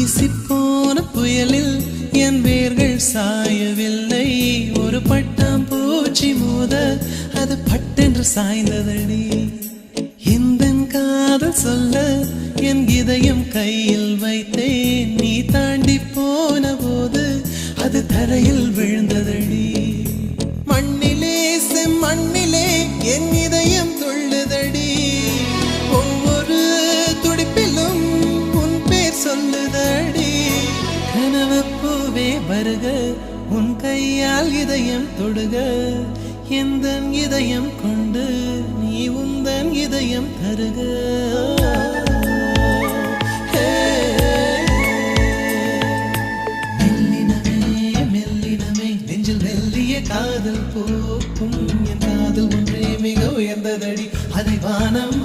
வீசிப்போன புயலில் என் வேர்கள் சாயவில்லை. ஒரு பட்டாம்பூச்சி மோத அது பட்டென்று சாய்ந்ததடி. இந்த காதல் சொல்ல என் இதயம் கையில் வைத்தேன். நீ தாண்டி போன போது அது தரையில் விழுந்ததடி. மண்ணிலே செம்மண்ணிலே என் இதயம் துள்ளுதடி. ஒவ்வொரு துடிப்பிலும் உன் பேர் சொல்லுதடி. கனவு பூவே வருக, உன் கையால் இதயம் தொடுக. எந்தன் இதயம் கொண்டு நீ உந்தன் இதயம் தருக. காதல் போக்கும் என் காதல் ஒன்றே மிக உயர்ந்ததடி. அதை வானம்